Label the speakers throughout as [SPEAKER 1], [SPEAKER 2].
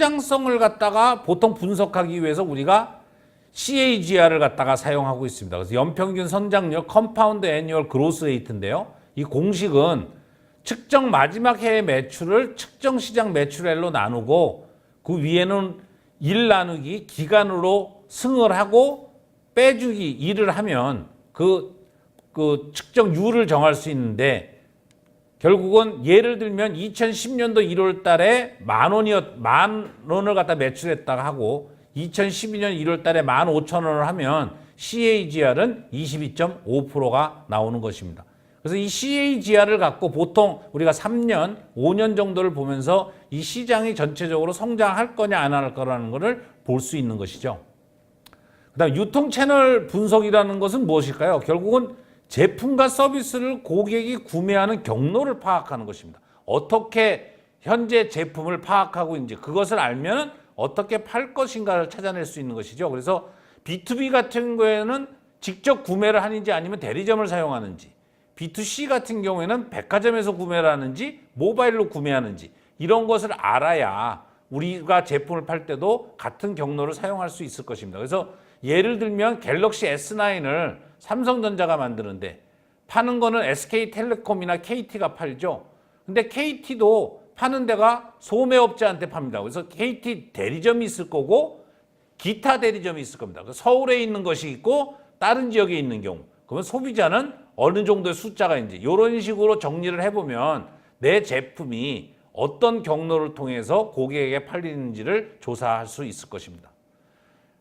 [SPEAKER 1] 성장성을 갖다가 보통 분석하기 위해서 우리가 CAGR을 갖다가 사용하고 있습니다. 그래서 연평균 성장률 컴파운드 애뉴얼 그로스 레이트인데요. 이 공식은 측정 마지막 해의 매출을 측정 시장 매출액로 나누고 그 위에는 1 나누기 기간으로 승을 하고 빼주기 1을 하면 그 측정률을 정할 수 있는데, 결국은 예를 들면 2010년도 1월 달에 만 원을 갖다 매출했다가 하고 2012년 1월 달에 15,000원을 하면 CAGR은 22.5%가 나오는 것입니다. 그래서 이 CAGR을 갖고 보통 우리가 3년, 5년 정도를 보면서 이 시장이 전체적으로 성장할 거냐 안 할 거라는 것을 볼 수 있는 것이죠. 그다음 유통 채널 분석이라는 것은 무엇일까요? 결국은 제품과 서비스를 고객이 구매하는 경로를 파악하는 것입니다. 어떻게 현재 제품을 파악하고 있는지, 그것을 알면 어떻게 팔 것인가를 찾아낼 수 있는 것이죠. 그래서 B2B 같은 경우에는 직접 구매를 하는지 아니면 대리점을 사용하는지, B2C 같은 경우에는 백화점에서 구매를 하는지 모바일로 구매하는지, 이런 것을 알아야 우리가 제품을 팔 때도 같은 경로를 사용할 수 있을 것입니다. 그래서 예를 들면 갤럭시 S9을 삼성전자가 만드는데 파는 거는 SK텔레콤이나 KT가 팔죠. 근데 KT도 파는 데가 소매업체한테 팝니다. 그래서 KT 대리점이 있을 거고 기타 대리점이 있을 겁니다. 서울에 있는 것이 있고 다른 지역에 있는 경우, 그러면 소비자는 어느 정도의 숫자가 있는지, 이런 식으로 정리를 해보면 내 제품이 어떤 경로를 통해서 고객에게 팔리는지를 조사할 수 있을 것입니다.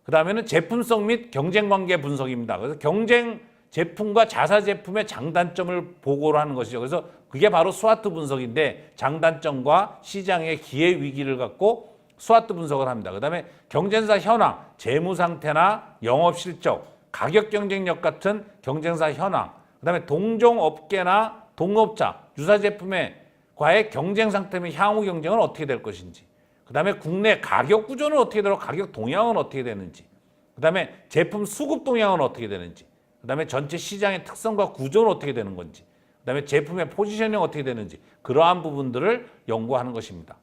[SPEAKER 1] 그 다음에는 제품성 및 경쟁관계 분석입니다. 그래서 경쟁 제품과 자사 제품의 장단점을 보고를 하는 것이죠. 그래서 그게 바로 스와트 분석인데, 장단점과 시장의 기회 위기를 갖고 스와트 분석을 합니다. 그 다음에 경쟁사 현황, 재무 상태나 영업 실적, 가격 경쟁력 같은 경쟁사 현황, 그 다음에 동종 업계나 동업자, 유사 제품의 과의 경쟁 상태 및 향후 경쟁은 어떻게 될 것인지, 그 다음에 국내 가격 구조는 어떻게 되고 가격 동향은 어떻게 되는지, 그 다음에 제품 수급 동향은 어떻게 되는지, 그 다음에 전체 시장의 특성과 구조는 어떻게 되는 건지, 그 다음에 제품의 포지셔닝이 어떻게 되는지, 그러한 부분들을 연구하는 것입니다.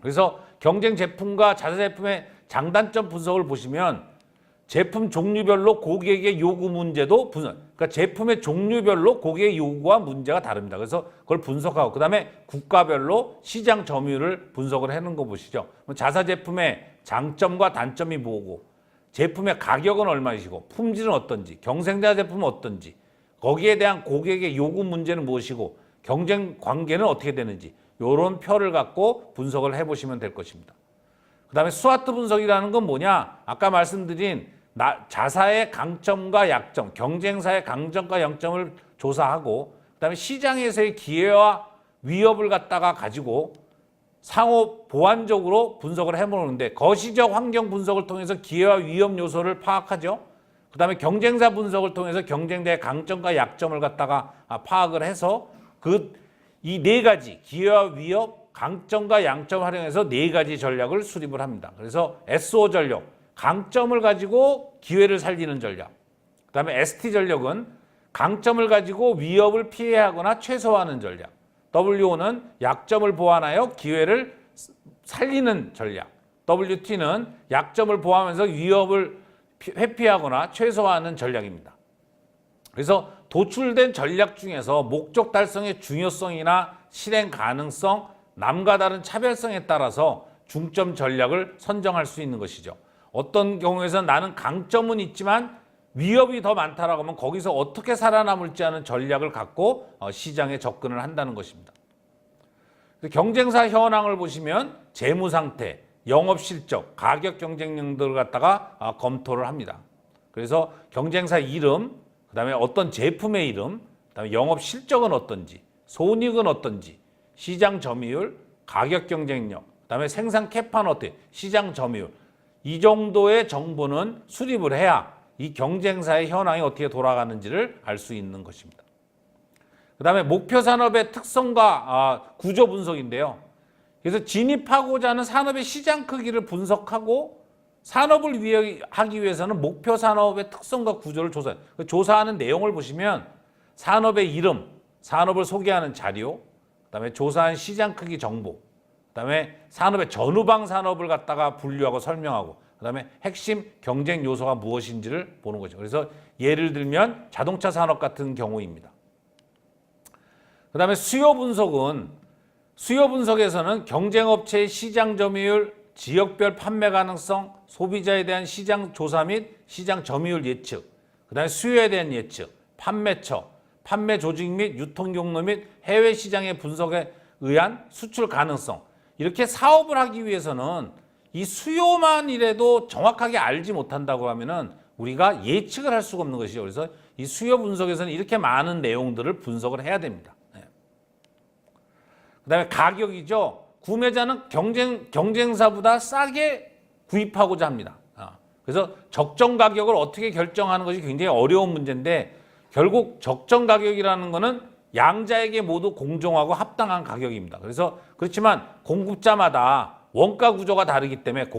[SPEAKER 1] 그래서 경쟁 제품과 자사 제품의 장단점 분석을 보시면 제품 종류별로 고객의 요구 문제도 그러니까 제품의 종류별로 고객의 요구와 문제가 다릅니다. 그래서 그걸 분석하고, 그 다음에 국가별로 시장 점유율을 분석을 해놓은 거 보시죠. 자사 제품의 장점과 단점이 뭐고, 제품의 가격은 얼마이시고, 품질은 어떤지, 경쟁자 제품은 어떤지, 거기에 대한 고객의 요구 문제는 무엇이고, 경쟁 관계는 어떻게 되는지, 이런 표를 갖고 분석을 해보시면 될 것입니다. 그 다음에 스와트 분석이라는 건 뭐냐? 아까 말씀드린 자사의 강점과 약점, 경쟁사의 강점과 약점을 조사하고, 그 다음에 시장에서의 기회와 위협을 갖다가 가지고 상호 보완적으로 분석을 해보는데, 거시적 환경 분석을 통해서 기회와 위협 요소를 파악하죠. 그 다음에 경쟁사 분석을 통해서 경쟁자의 강점과 약점을 갖다가 파악을 해서 이 네 가지 기회와 위협, 강점과 양점을 활용해서 네 가지 전략을 수립을 합니다. 그래서 SO 전략, 강점을 가지고 기회를 살리는 전략. 그 다음에 ST 전략은 강점을 가지고 위협을 피해하거나 최소화하는 전략. WO는 약점을 보완하여 기회를 살리는 전략. WT는 약점을 보완하면서 위협을 회피하거나 최소화하는 전략입니다. 그래서 도출된 전략 중에서 목적 달성의 중요성이나 실행 가능성, 남과 다른 차별성에 따라서 중점 전략을 선정할 수 있는 것이죠. 어떤 경우에서는 나는 강점은 있지만 위협이 더 많다라고 하면 거기서 어떻게 살아남을지 하는 전략을 갖고 시장에 접근을 한다는 것입니다. 경쟁사 현황을 보시면 재무 상태, 영업 실적, 가격 경쟁력 등을 갖다가 검토를 합니다. 그래서 경쟁사 이름, 그 다음에 어떤 제품의 이름, 그 다음에 영업 실적은 어떤지, 손익은 어떤지, 시장 점유율, 가격 경쟁력, 그 다음에 생산 캐파너티, 시장 점유율, 이 정도의 정보는 수립을 해야 이 경쟁사의 현황이 어떻게 돌아가는지를 알 수 있는 것입니다. 그 다음에 목표 산업의 특성과 구조 분석인데요. 그래서 진입하고자 하는 산업의 시장 크기를 분석하고 산업을 하기 위해서는 목표 산업의 특성과 구조를 조사해요. 조사하는 내용을 보시면 산업의 이름, 산업을 소개하는 자료, 그 다음에 조사한 시장 크기 정보, 그 그다음에 산업의 전후방 산업을 갖다가 분류하고 설명하고, 그다음에 핵심 경쟁 요소가 무엇인지를 보는 거죠. 그래서 예를 들면 자동차 산업 같은 경우입니다. 그다음에 수요 분석에서는 경쟁업체의 시장 점유율, 지역별 판매 가능성, 소비자에 대한 시장 조사 및 시장 점유율 예측, 그다음에 수요에 대한 예측, 판매처, 판매 조직 및 유통 경로 및 해외 시장의 분석에 의한 수출 가능성, 이렇게 사업을 하기 위해서는 이 수요만 이래도 정확하게 알지 못한다고 하면은 우리가 예측을 할 수가 없는 것이죠. 그래서 이 수요 분석에서는 이렇게 많은 내용들을 분석을 해야 됩니다. 그다음에 가격이죠. 구매자는 경쟁사보다 싸게 구입하고자 합니다. 그래서 적정 가격을 어떻게 결정하는 것이 굉장히 어려운 문제인데, 결국 적정 가격이라는 것은 양자에게 모두 공정하고 합당한 가격입니다. 그래서 그렇지만 공급자마다 원가 구조가 다르기 때문에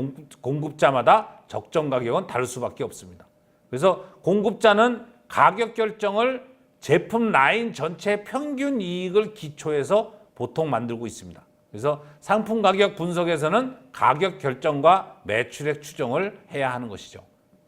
[SPEAKER 1] 공급자마다 적정 가격은 다를 수밖에 없습니다. 그래서 공급자는 가격 결정을 제품 라인 전체 평균 이익을 기초해서 보통 만들고 있습니다. 그래서 상품 가격 분석에서는 가격 결정과 매출액 추정을 해야 하는 것이죠.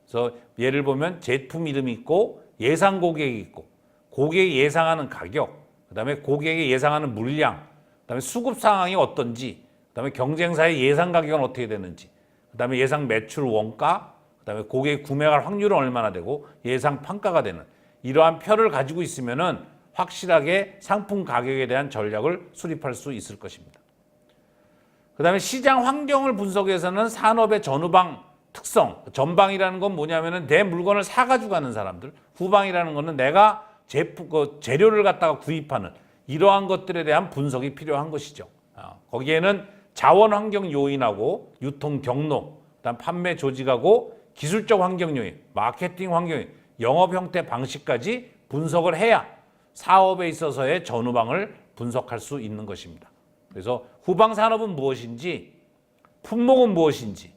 [SPEAKER 1] 그래서 예를 보면 제품 이름이 있고 예상 고객이 있고, 고객이 예상하는 가격, 그다음에 고객이 예상하는 물량, 그다음에 수급 상황이 어떤지, 그다음에 경쟁사의 예상 가격은 어떻게 되는지, 그다음에 예상 매출 원가, 그다음에 고객이 구매할 확률은 얼마나 되고 예상 판가가 되는 이러한 표를 가지고 있으면은 확실하게 상품 가격에 대한 전략을 수립할 수 있을 것입니다. 그다음에 시장 환경을 분석해서는 산업의 전후방 특성, 전방이라는 건 뭐냐면은 내 물건을 사가지고 가는 사람들, 후방이라는 거는 내가 재료를 갖다가 구입하는 이러한 것들에 대한 분석이 필요한 것이죠. 거기에는 자원 환경 요인하고 유통 경로, 그다음 판매 조직하고 기술적 환경 요인, 마케팅 환경 요인, 영업 형태 방식까지 분석을 해야 사업에 있어서의 전후방을 분석할 수 있는 것입니다. 그래서 후방 산업은 무엇인지, 품목은 무엇인지,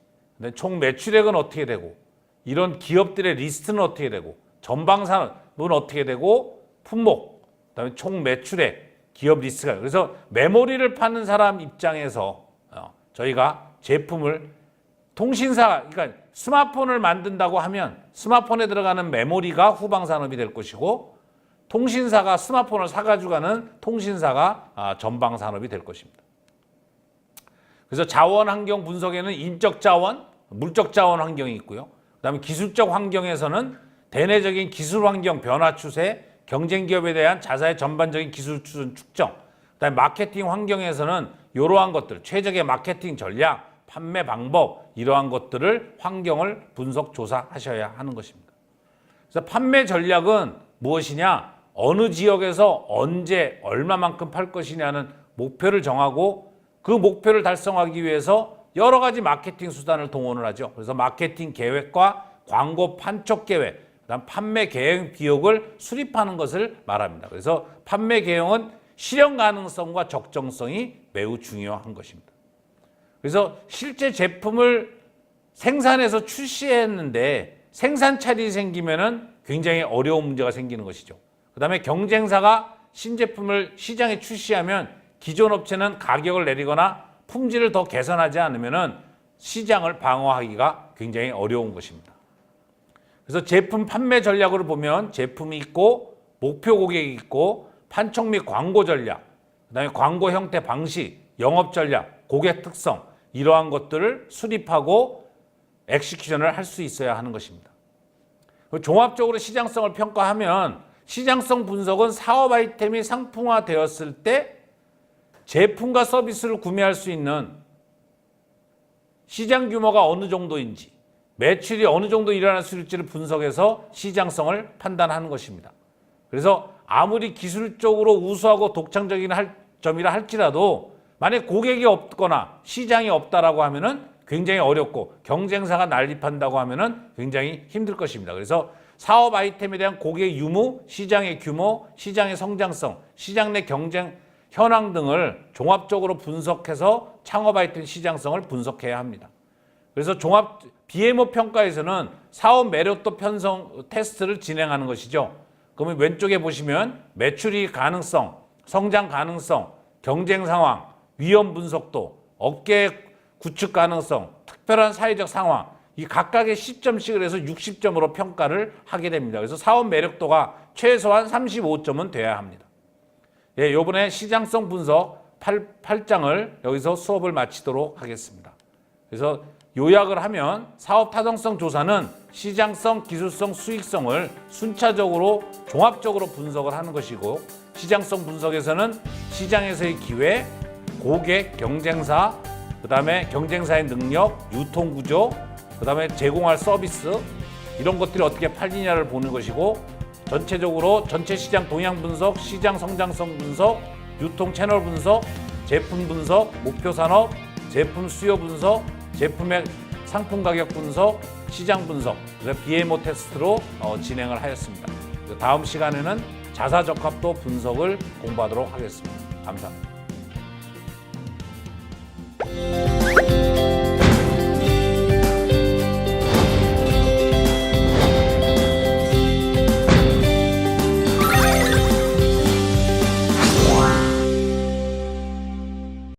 [SPEAKER 1] 총 매출액은 어떻게 되고, 이런 기업들의 리스트는 어떻게 되고, 전방 산업은 어떻게 되고, 품목, 그다음에 총 매출액, 기업 리스트가. 그래서 메모리를 파는 사람 입장에서 저희가 제품을 통신사, 그러니까 스마트폰을 만든다고 하면 스마트폰에 들어가는 메모리가 후방 산업이 될 것이고, 통신사가 스마트폰을 사가지고 가는 통신사가 전방 산업이 될 것입니다. 그래서 자원 환경 분석에는 인적 자원, 물적 자원 환경이 있고요. 그다음에 기술적 환경에서는 대내적인 기술 환경 변화 추세, 경쟁 기업에 대한 자사의 전반적인 기술 수준 측정, 그다음에 마케팅 환경에서는 이러한 것들, 최적의 마케팅 전략, 판매 방법, 이러한 것들을 환경을 분석 조사하셔야 하는 것입니다. 그래서 판매 전략은 무엇이냐? 어느 지역에서 언제 얼마만큼 팔 것이냐는 목표를 정하고 그 목표를 달성하기 위해서 여러 가지 마케팅 수단을 동원을 하죠. 그래서 마케팅 계획과 광고 판촉 계획, 그다음 판매 계획 비용을 수립하는 것을 말합니다. 그래서 판매 계획은 실현 가능성과 적정성이 매우 중요한 것입니다. 그래서 실제 제품을 생산해서 출시했는데 생산 차질이 생기면은 굉장히 어려운 문제가 생기는 것이죠. 그다음에 경쟁사가 신제품을 시장에 출시하면 기존 업체는 가격을 내리거나 품질을 더 개선하지 않으면은 시장을 방어하기가 굉장히 어려운 것입니다. 그래서 제품 판매 전략으로 보면 제품이 있고 목표 고객이 있고 판촉 및 광고 전략, 그다음에 광고 형태 방식, 영업 전략, 고객 특성, 이러한 것들을 수립하고 엑시큐션을 할 수 있어야 하는 것입니다. 종합적으로 시장성을 평가하면 시장성 분석은 사업 아이템이 상품화되었을 때 제품과 서비스를 구매할 수 있는 시장 규모가 어느 정도인지, 매출이 어느 정도 일어날 수 있을지를 분석해서 시장성을 판단하는 것입니다. 그래서 아무리 기술적으로 우수하고 독창적인 점이라 할지라도 만약 고객이 없거나 시장이 없다라고 하면은 굉장히 어렵고 경쟁사가 난립한다고 하면은 굉장히 힘들 것입니다. 그래서 사업 아이템에 대한 고객 유무, 시장의 규모, 시장의 성장성, 시장 내 경쟁 현황 등을 종합적으로 분석해서 창업 아이템 시장성을 분석해야 합니다. 그래서 종합 BMO 평가에서는 사업 매력도 편성 테스트를 진행하는 것이죠. 그러면 왼쪽에 보시면 매출이 가능성, 성장 가능성, 경쟁 상황, 위험 분석도, 업계 구축 가능성, 특별한 사회적 상황, 이 각각의 10점씩을 해서 60점으로 평가를 하게 됩니다. 그래서 사업 매력도가 최소한 35점은 돼야 합니다. 예, 요번에 시장성 분석 8장을 여기서 수업을 마치도록 하겠습니다. 그래서 요약을 하면 사업 타당성 조사는 시장성, 기술성, 수익성을 순차적으로 종합적으로 분석을 하는 것이고, 시장성 분석에서는 시장에서의 기회, 고객, 경쟁사, 그다음에 경쟁사의 능력, 유통구조, 그다음에 제공할 서비스, 이런 것들이 어떻게 팔리냐를 보는 것이고, 전체적으로 전체 시장 동향 분석, 시장 성장성 분석, 유통 채널 분석, 제품 분석, 목표 산업, 제품 수요 분석, 제품의 상품 가격 분석, 시장 분석, BMO 테스트로 진행을 하였습니다. 다음 시간에는 자사적합도 분석을 공부하도록 하겠습니다. 감사합니다.